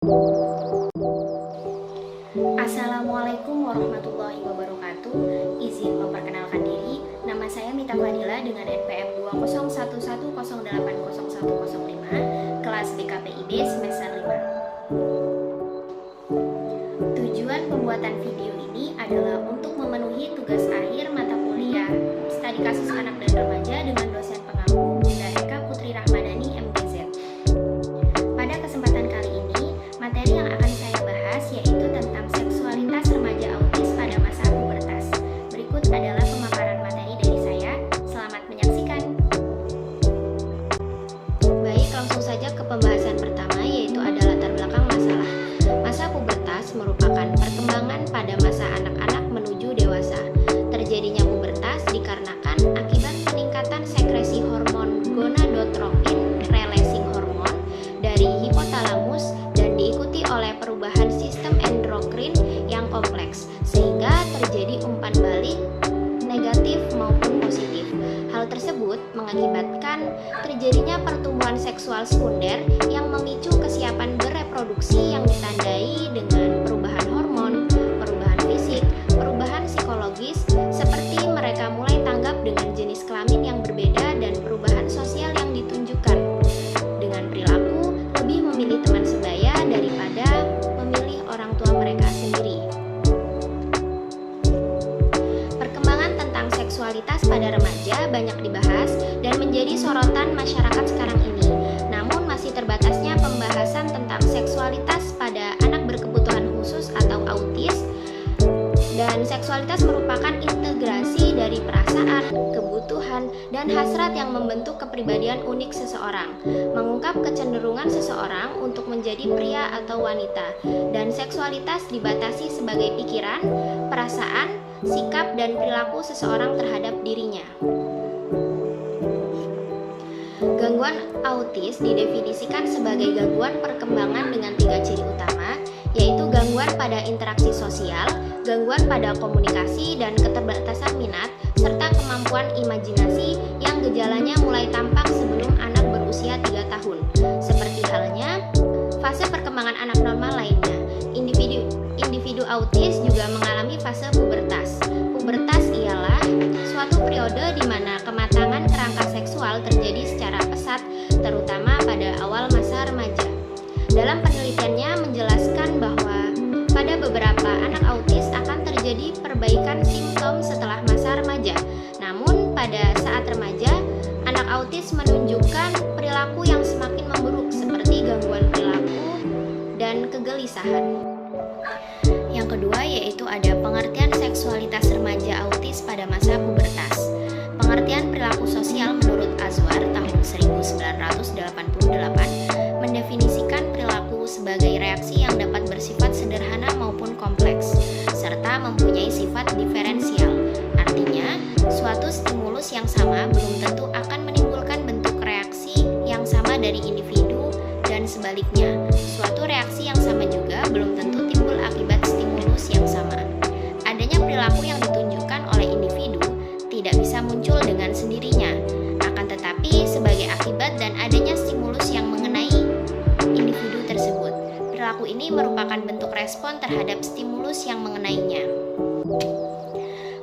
Assalamualaikum warahmatullahi wabarakatuh. Izin memperkenalkan diri, nama saya Mita Fadila dengan NPM 20110800105, kelas BKPIB semester 5. Tujuan pembuatan video ini adalah untuk memenuhi tugas akhir mata kuliah Studi Kasus Anak dan Remaja dengan dosen pengampu Bunda Eka Putri Rahmadani MTZ. Pada kesempatan kali ini, materi yang akan saya bahas yaitu tentang seksualitas remaja autis pada masa pubertas. Berikut adalah pemaparan materi dari saya. Selamat menyaksikan. Baik, langsung saja ke pembahasan pertama, yaitu adalah latar belakang masalah. Masa pubertas merupakan perkembangan pada masa anak-anak menuju dewasa. Terjadinya pubertas dikarenakan akibat peningkatan sekresi hormon gonadotropin releasing hormone dari hipotalamus dan diikuti oleh perubahan sistem endokrin yang kompleks, sehingga terjadi umpan balik negatif maupun positif. Hal tersebut mengakibatkan terjadinya pertumbuhan seksual sekunder yang memicu kesiapan bereproduksi yang ditandai dengan perubahan hormon, perubahan fisik, perubahan psikologis, seperti mereka mulai tanggap dengan jenis kelamin yang berbeda dan perubahan sosial yang ditunjukkan dengan perilaku lebih memilih teman sebaya daripada memilih orang tua mereka sendiri. Perkembangan tentang seksualitas pada remaja banyak dibahas dan menjadi sorotan masyarakat sekarang ini. Namun masih terbatasnya pembahasan tentang seksualitas pada anak berkebutuhan khusus atau autis. Dan seksualitas merupakan integrasi dari perasaan, kebutuhan, dan hasrat yang membentuk kepribadian unik seseorang, mengungkap kecenderungan seseorang untuk menjadi pria atau wanita. Dan seksualitas dibatasi sebagai pikiran, perasaan, sikap, dan perilaku seseorang terhadap dirinya. Gangguan autis didefinisikan sebagai gangguan perkembangan dengan 3 ciri utama, yaitu gangguan pada interaksi sosial, gangguan pada komunikasi dan keterbatasan minat, serta kemampuan imajinasi yang gejalanya mulai tampak sebelum anak berusia 3 tahun. Seperti halnya fase perkembangan anak normal lainnya, individu autis juga mengalami fase pubertas. Pubertas ialah suatu periode di mana kematangan kerangka seksual terjadi secara pesat, terutama pada awal masa remaja. Dalam penelitiannya menjelaskan bahwa pada beberapa anak autis akan terjadi perbaikan simptom setelah masa remaja. Namun pada saat remaja, anak autis menunjukkan perilaku yang semakin memburuk seperti gangguan perilaku dan kegelisahan. Yang kedua yaitu ada pengertian seksualitas remaja autis pada masa pubertas. Pengertian perilaku sosial menurut Azwar tahun 1988 mendefinisikan perilaku sebagai reaksi yang dapat bersifat sederhana maupun kompleks, serta mempunyai sifat diferensial. Artinya, suatu stimulus yang sama belum tentu akan menimbulkan bentuk reaksi yang sama dari individu, dan sebaliknya, suatu reaksi yang sama juga belum tentu timbul akibat stimulus yang sama. Adanya perilaku yang ditunjukkan oleh individu tidak bisa muncul dengan sendirinya, akan tetapi sebagai akibat dan adanya stimulus yang mengenai individu tersebut. Perilaku ini merupakan bentuk respon terhadap stimulus yang mengenainya.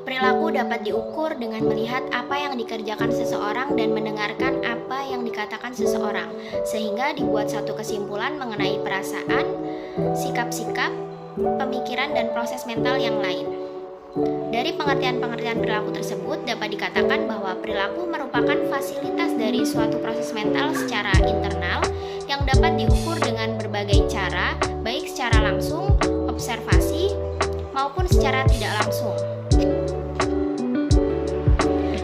Perilaku dapat diukur dengan melihat apa yang dikerjakan seseorang dan mendengarkan apa yang dikatakan seseorang, sehingga dibuat satu kesimpulan mengenai perasaan, sikap-sikap, pemikiran, dan proses mental yang lain. Dari pengertian-pengertian perilaku tersebut dapat dikatakan bahwa perilaku merupakan fasilitas dari suatu proses mental secara internal yang dapat diukur dengan berbagai cara, baik secara langsung, observasi, maupun secara tidak langsung.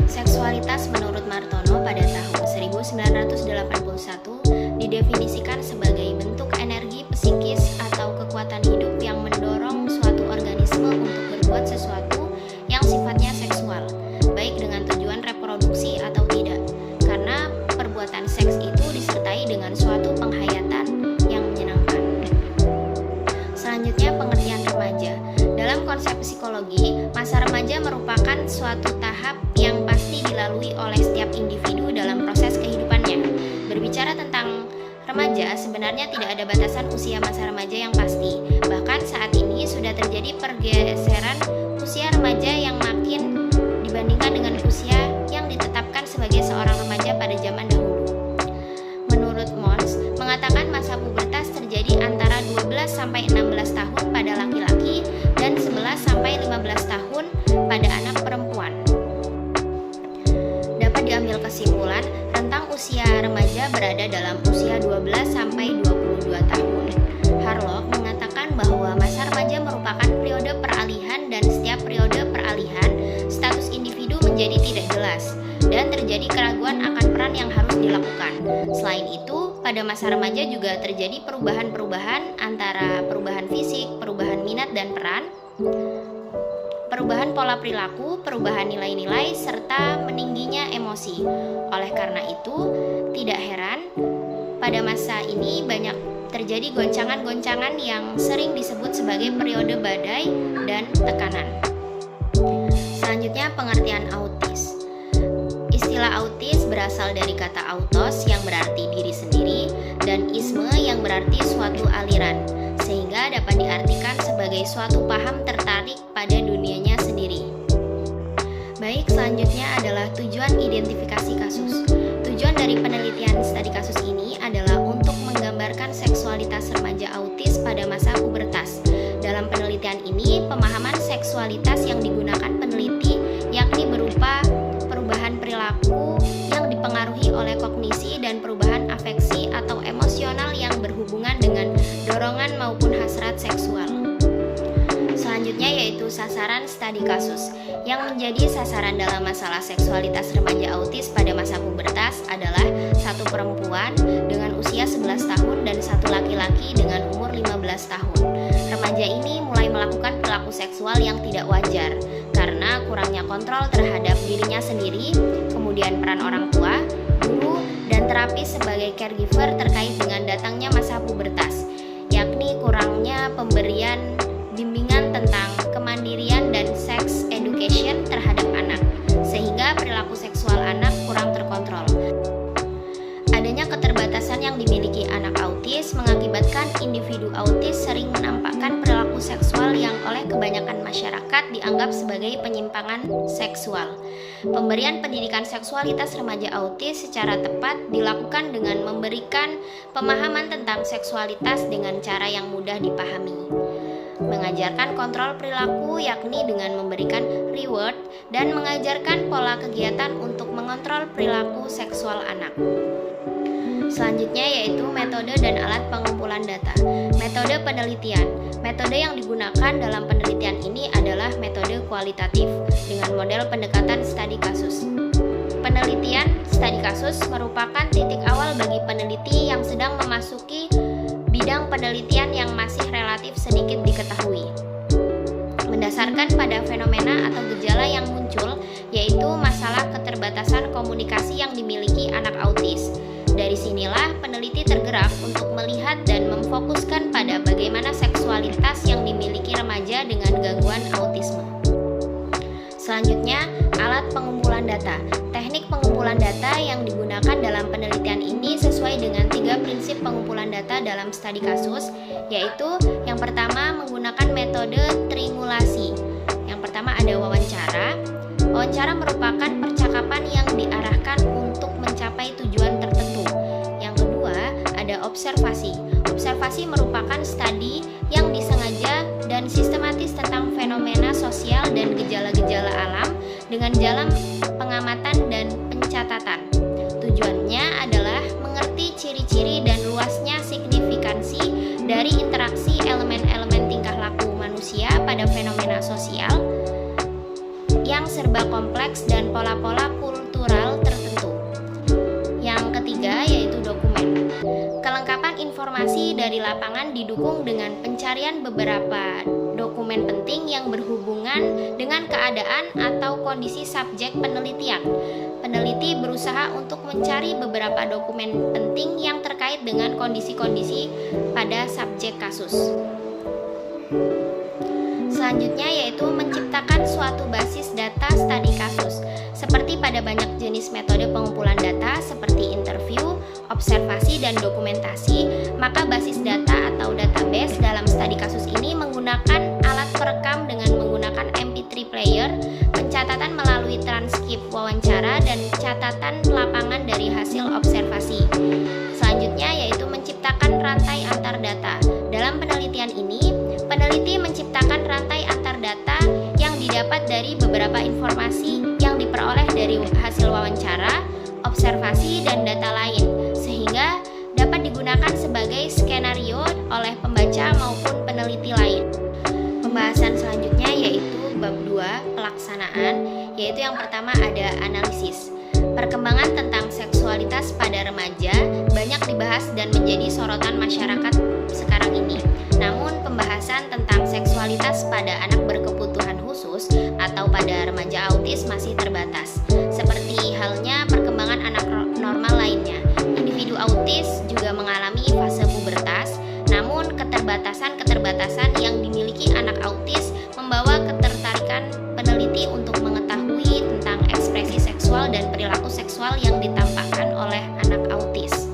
Seksualitas menurut Martono pada tahun 1981 didefinisikan sebagai bentuk energi psikis atau kekuatan hidup yang mendorong suatu organisme untuk berbuat sesuatu yang sifatnya seksual, baik dengan tujuan reproduksi atau tidak, karena perbuatan seks itu disertai dengan suatu penghayatan yang menyenangkan. Selanjutnya, pengertian remaja. Dalam konsep psikologi, masa remaja merupakan suatu tahap yang pasti dilalui oleh setiap individu dalam proses kehidupannya. Berbicara tentang remaja sebenarnya tidak ada batasan usia masa remaja yang pasti. Bahkan saat ini sudah terjadi pergeseran usia remaja yang makin dibandingkan dengan usia yang ditetapkan sebagai seorang remaja pada zaman dahulu. Menurut Mons, mengatakan masa pubertas terjadi antara 12-16 tahun pada laki-laki dan 11-15 tahun pada anak perempuan. Dapat diambil kesimpulan, rentang usia remaja berada dalam usia 12-22 tahun. Harlock mengatakan bahwa masa remaja merupakan periode peralihan dan setiap periode peralihan, status individu menjadi tidak jelas dan terjadi keraguan akan peran yang harus dilakukan. Selain itu, pada masa remaja juga terjadi perubahan-perubahan antara perubahan fisik, perubahan minat dan peran, perubahan pola perilaku, perubahan nilai-nilai, serta meningginya emosi. Oleh karena itu, tidak heran pada masa ini banyak terjadi goncangan-goncangan yang sering disebut sebagai periode badai dan tekanan. Selanjutnya, pengertian autis. Istilah autis berasal dari kata autos yang berarti diri sendiri dan isme yang berarti suatu aliran, sehingga dapat diartikan sebagai suatu paham tertarik pada dunianya sendiri. Baik, selanjutnya adalah tujuan identifikasi kasus. Tujuan dari penelitian studi kasus ini adalah untuk menggambarkan seksualitas remaja autis pada masa pubertas. Dalam penelitian ini, pemahaman seksualitas yang digunakan peneliti yakni berupa perubahan perilaku yang dipengaruhi oleh kognisi dan perubahan afeksi atau emosional yang berhubungan dengan dorongan maupun hasrat seksual. Selanjutnya yaitu sasaran studi kasus. Yang menjadi sasaran dalam masalah seksualitas remaja autis pada masa pubertas adalah satu perempuan dengan usia 11 tahun dan satu laki-laki dengan umur 15 tahun. Remaja ini mulai melakukan perilaku seksual yang tidak wajar karena kurangnya kontrol terhadap dirinya sendiri, kemudian peran orang tua, guru, dan terapis sebagai caregiver terkait dengan datangnya masa pubertas, yakni kurangnya pemberian bimbingan tentang kemandirian dan sex education terhadap anak, sehingga perilaku seksual anak kurang terkontrol. Adanya keterbatasan yang dimiliki anak autis mengakibatkan individu autis sering menampakkan perilaku seksual yang oleh kebanyakan masyarakat dianggap sebagai penyimpangan seksual. Pemberian pendidikan seksualitas remaja autis secara tepat dilakukan dengan memberikan pemahaman tentang seksualitas dengan cara yang mudah dipahami. Mengajarkan kontrol perilaku yakni dengan memberikan reward dan mengajarkan pola kegiatan untuk mengontrol perilaku seksual anak. Selanjutnya yaitu metode dan alat pengumpulan data. Metode penelitian. Metode yang digunakan dalam penelitian ini adalah metode kualitatif dengan model pendekatan studi kasus. Penelitian studi kasus merupakan titik awal bagi peneliti yang sedang memasuki bidang penelitian yang masih relatif sedikit diketahui. Mendasarkan pada fenomena atau gejala yang muncul, yaitu masalah keterbatasan komunikasi yang dimiliki anak autis. Dari sinilah peneliti tergerak untuk melihat dan memfokuskan pada bagaimana seksualitas yang dimiliki remaja dengan gangguan autisme. Selanjutnya, alat pengumpulan data. Teknik pengumpulan data yang digunakan dalam penelitian ini sesuai dengan 3 prinsip pengumpulan data dalam studi kasus, yaitu yang pertama menggunakan metode triangulasi. Yang pertama ada wawancara. Wawancara merupakan percakapan yang diarahkan untuk mencapai tujuan tertentu. Yang kedua ada observasi. Observasi merupakan studi yang disengaja dan sistematis tentang fenomena sosial dan gejala-gejala alam dengan jalan pengamatan dan pencatatan. Tujuannya adalah mengerti ciri-ciri dan luasnya signifikansi dari interaksi elemen-elemen tingkah laku manusia pada fenomena sosial yang serba kompleks dan pola-pola kultural tertentu. Yang ketiga yaitu dokumen. Kelengkapan informasi dari lapangan didukung dengan pencarian beberapa dokumen penting yang berhubungan dengan keadaan atau kondisi subjek penelitian. Peneliti berusaha untuk mencari beberapa dokumen penting yang terkait dengan kondisi-kondisi pada subjek kasus. Selanjutnya yaitu menciptakan suatu basis data studi kasus. Seperti pada banyak jenis metode pengumpulan data seperti interview, observasi, dan dokumentasi, maka basis data atau database dalam studi kasus ini menggunakan alat perekam dengan menggunakan MP3 player, pencatatan melalui transkrip wawancara, dan catatan lapangan dari hasil observasi. Selanjutnya yaitu menciptakan rantai antar data. Dalam penelitian ini, peneliti menciptakan rantai antar data yang didapat dari beberapa informasi yang diperoleh dari hasil wawancara, observasi, dan data lain, sehingga dapat digunakan sebagai skenario oleh pembaca maupun peneliti lain. Pembahasan selanjutnya yaitu bab 2, pelaksanaan, yaitu yang pertama ada analisis. Perkembangan tentang seksualitas pada remaja banyak dibahas dan menjadi sorotan masyarakat sekarang ini. Namun pembahasan tentang seksualitas pada anak berkebutuhan khusus atau pada remaja autis masih terbatas. Seperti halnya perkembangan anak normal lainnya. Individu autis juga mengalami fase pubertas, namun keterbatasan yang dimiliki anak autis membawa ketertarikan peneliti untuk mengetahui tentang ekspresi seksual dan perilaku seksual yang ditampakkan oleh anak autis.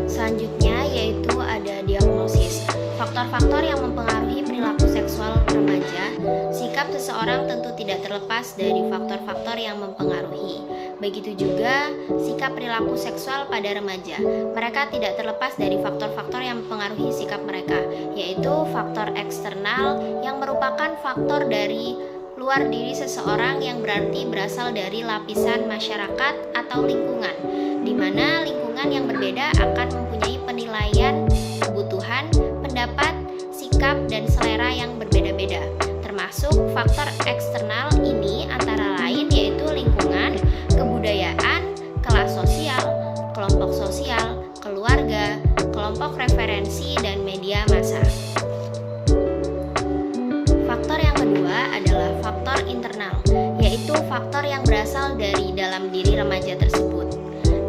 Selanjutnya yaitu ada diagnosis. Faktor-faktor yang mempengaruhi perilaku seksual remaja. Sikap seseorang tentu tidak terlepas dari faktor-faktor yang mempengaruhi. Begitu juga sikap perilaku seksual pada remaja. Mereka tidak terlepas dari faktor-faktor yang mempengaruhi sikap mereka, yaitu faktor eksternal yang merupakan faktor dari luar diri seseorang yang berarti berasal dari lapisan masyarakat atau lingkungan, di mana lingkungan yang berbeda akan mempunyai penilaian, kebutuhan, pendapat, sikap, dan selera yang berbeda-beda. Termasuk faktor eksternal ini antara lain yaitu lingkungan, kebudayaan, kelas sosial, kelompok sosial, keluarga, kelompok referensi, dan media massa. Faktor yang kedua adalah faktor internal, yaitu faktor yang berasal dari dalam diri remaja tersebut.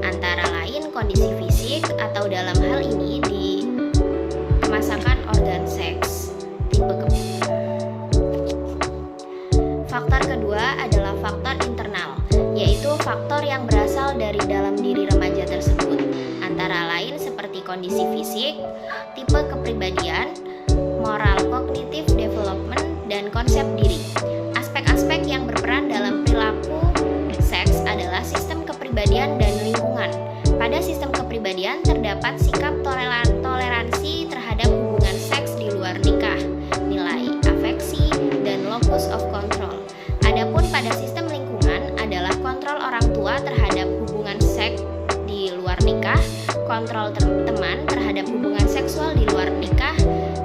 Antara lain kondisi fisik atau dalam hal ini di kemasakan organ seks, tipe Faktor kedua adalah faktor internal, yaitu faktor yang berasal dari dalam diri remaja tersebut. Antara lain seperti kondisi fisik, tipe kepribadian, moral cognitive development, dan konsep diri. Aspek-aspek yang berperan dalam perilaku seks adalah sistem kepribadian dan lingkungan. Pada sistem kepribadian terdapat sikap toleransi terhadap hubungan seks di luar nikah, nilai afeksi, dan locus of control. Adapun pada sistem lingkungan adalah kontrol orang tua terhadap hubungan seks di luar nikah, kontrol teman terhadap hubungan seksual di luar nikah.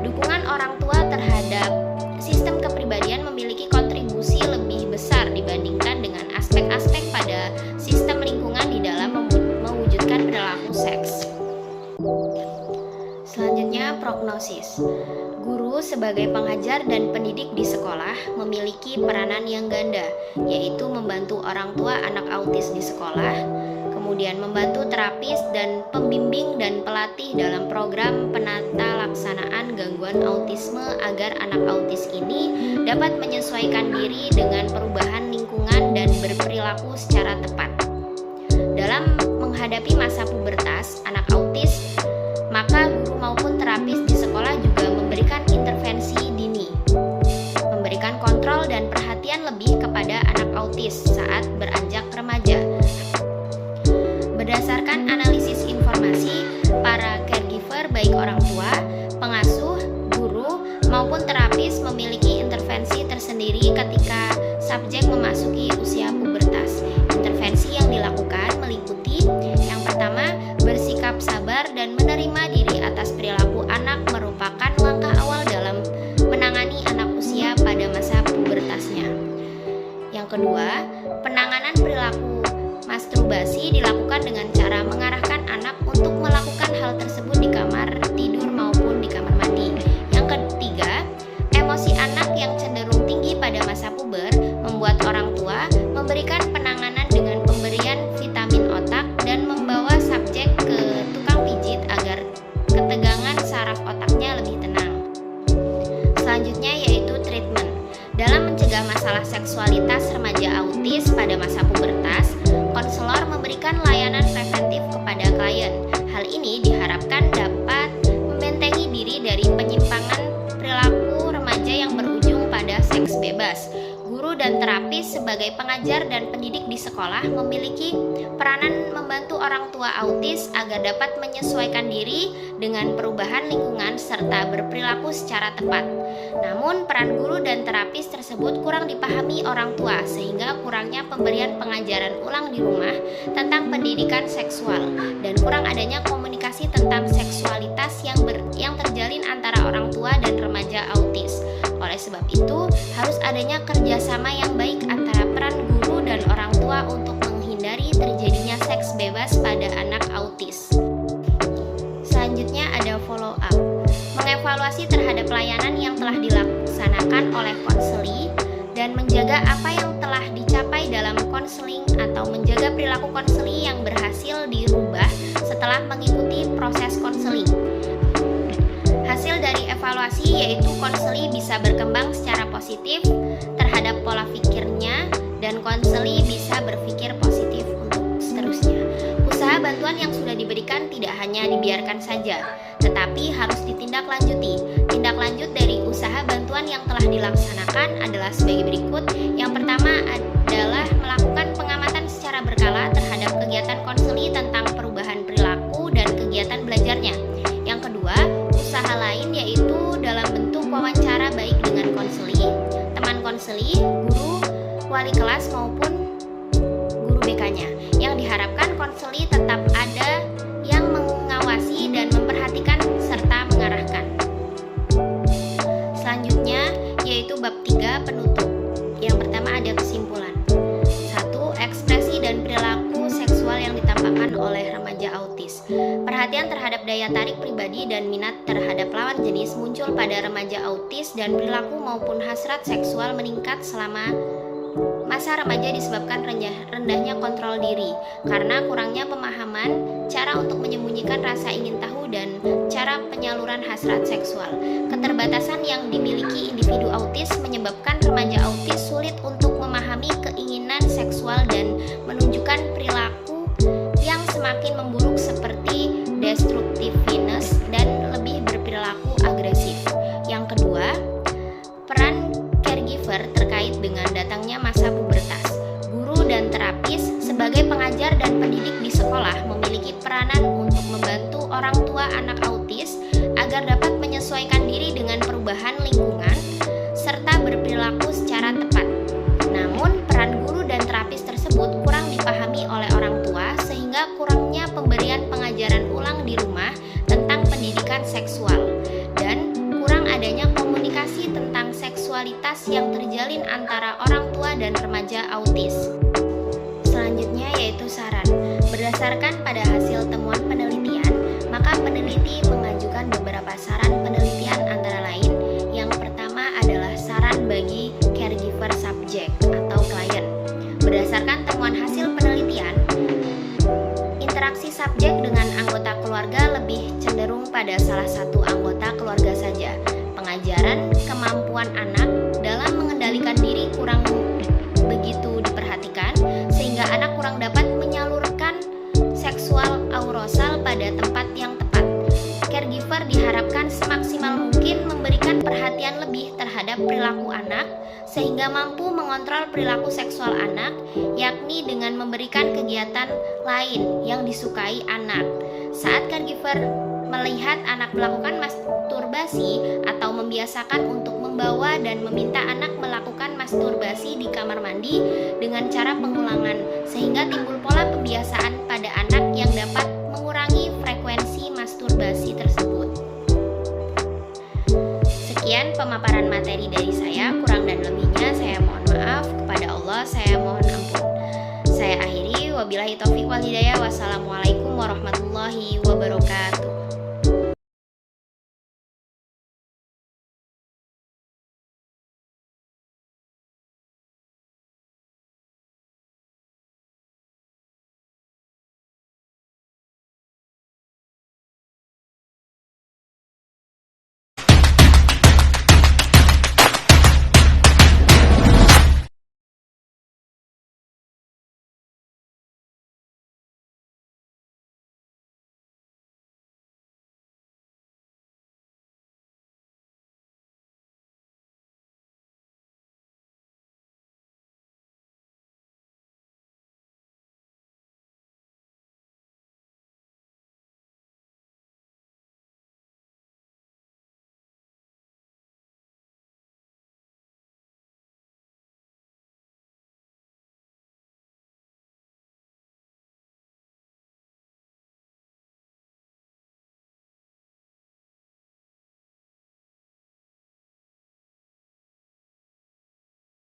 Dukungan orang tua terhadap sistem kepribadian memiliki kontribusi lebih besar dibandingkan dengan aspek-aspek pada sistem lingkungan di dalam mewujudkan perilaku seks. Selanjutnya, prognosis. Guru sebagai pengajar dan pendidik di sekolah memiliki peranan yang ganda, yaitu membantu orang tua anak autis di sekolah, kemudian membantu terapis dan pembimbing dan pelatih dalam program penata laksanaan gangguan autisme agar anak autis ini dapat menyesuaikan diri dengan perubahan lingkungan dan berperilaku secara tepat. Dalam menghadapi masa pubertas anak autis, maka guru maupun terapis di sekolah juga memberikan intervensi dini, memberikan kontrol dan perhatian lebih kepada anak autis saat beranjak remaja. Berdasarkan analisis informasi, para caregiver baik orang tua, pengasuh, guru, maupun terapis memiliki intervensi tersendiri ketika subjek memasuki usia pubertas. Intervensi yang dilakukan meliputi yang pertama, bersikap sabar dan menerima diri atas perilaku anak merupakan langkah awal dalam menangani anak usia pada masa pubertasnya. Yang kedua, penanganan perilaku masturbasi dilakukan dengan cara mengarahkan anak untuk melakukan hal tersebut di kamar tidur maupun di kamar mandi. Yang ketiga, emosi anak yang cenderung tinggi pada masa puber membuat orang tua memberikan penanganan dengan pemberian vitamin otak dan membawa subjek ke tukang pijit agar ketegangan saraf otaknya lebih tenang. Selanjutnya yaitu mencegah masalah seksualitas remaja autis pada masa pubertas, konselor memberikan layanan preventif kepada klien. Hal ini diharapkan dapat membentengi diri dari penyimpangan perilaku remaja yang berujung pada seks bebas. Guru dan terapis sebagai pengajar dan pendidik di sekolah memiliki peranan membantu orang tua autis agar dapat menyesuaikan diri dengan perubahan lingkungan serta berperilaku secara tepat. Namun, peran guru dan terapis tersebut kurang dipahami orang tua sehingga kurangnya pemberian pengajaran ulang di rumah tentang pendidikan seksual dan kurang adanya komunikasi tentang seksualitas yang terjalin antara orang tua dan remaja autis. Oleh sebab itu, harus adanya kerjasama yang baik antara peran guru dan orang tua untuk menghindari terjadinya seks bebas pada anak autis. Selanjutnya ada follow up. Mengevaluasi terhadap pelayanan yang telah dilaksanakan oleh konseli dan menjaga apa yang telah dicapai dalam konseling atau menjaga perilaku konseli yang berhasil dirubah setelah mengikuti proses konseling. Hasil dari evaluasi yaitu konseli bisa berkembang secara positif terhadap pola pikirnya dan konseli bisa berpikir positif untuk seterusnya. Usaha bantuan yang sudah diberikan tidak hanya dibiarkan saja, tetapi harus ditindaklanjuti. Tindak lanjut dari usaha bantuan yang telah dilaksanakan adalah sebagai berikut. Yang pertama adalah melakukan pengamatan secara berkala terhadap kegiatan konseli tentang perubahan perilaku dan kegiatan belajarnya. Yang kedua, usaha lain yaitu dalam bentuk wawancara baik dengan konseli, teman konseli, guru, wali kelas maupun guru BK-nya. Yang diharapkan konseli tetap ada yang mengawasi dan memperhatikan serta mengarahkan. Selanjutnya yaitu bab 3 penutup. Yang pertama ada kesimpulan. 1. Ekspresi dan perilaku seksual yang ditampakkan oleh remaja autis. Perhatian terhadap daya tarik pribadi dan minat terhadap lawan jenis muncul pada remaja autis dan perilaku maupun hasrat seksual meningkat selama masa remaja disebabkan rendahnya kontrol diri karena kurangnya pemahaman cara untuk menyembunyikan rasa ingin tahu dan cara penyaluran hasrat seksual. Keterbatasan yang dimiliki individu autis menyebabkan remaja autis sulit untuk memahami keinginan seksual dan menunjukkan perilaku yang semakin memburuk seperti destructiveness dan lebih berperilaku agresif. Yang kedua, peran caregiver terkait dengan datangnya masa pubertas. Guru dan terapis sebagai pengajar dan pendidik di sekolah memiliki peranan untuk membantu orang tua anak autis agar dapat menyesuaikan diri dengan perubahan lingkungan serta berperilaku secara tepat. Namun, peran guru dan terapis tersebut kurang dipahami oleh orang tua sehingga kurangnya pemberian pengajaran ulang di rumah tentang pendidikan seksual dan kurang adanya komunikasi tentang seksualitas yang terjalin antara orang tua dan remaja autis. Selanjutnya yaitu saran. Berdasarkan pada hasil temuan penelitian, maka peneliti mengajukan beberapa saran penelitian antara lain. Yang pertama adalah saran bagi caregiver subjek atau klien. Berdasarkan temuan hasil penelitian, interaksi subjek dengan anggota keluarga lebih cenderung pada salah satu anggota keluarga saja. Pengajaran kemampuan anak dalam mengendalikan diri kurang begitu diperhatikan sehingga anak kurang dapat menyalurkan seksual aurosal pada tempat yang tepat. Caregiver diharapkan semaksimal mungkin memberikan perhatian lebih terhadap perilaku anak sehingga mampu mengontrol perilaku seksual anak, yakni dengan memberikan kegiatan lain yang disukai anak. Saat caregiver melihat anak melakukan masturbasi atau membiasakan untuk membawa dan meminta anak melakukan masturbasi di kamar mandi dengan cara pengulangan sehingga timbul pola pembiasaan pada anak yang dapat mengurangi frekuensi masturbasi tersebut. Sekian pemaparan materi dari saya, kurang dan lebihnya saya mohon maaf, kepada Allah saya mohon ampun. Saya akhiri, wabillahi taufiq wal hidayah, wassalamualaikum warahmatullahi wabarakatuh.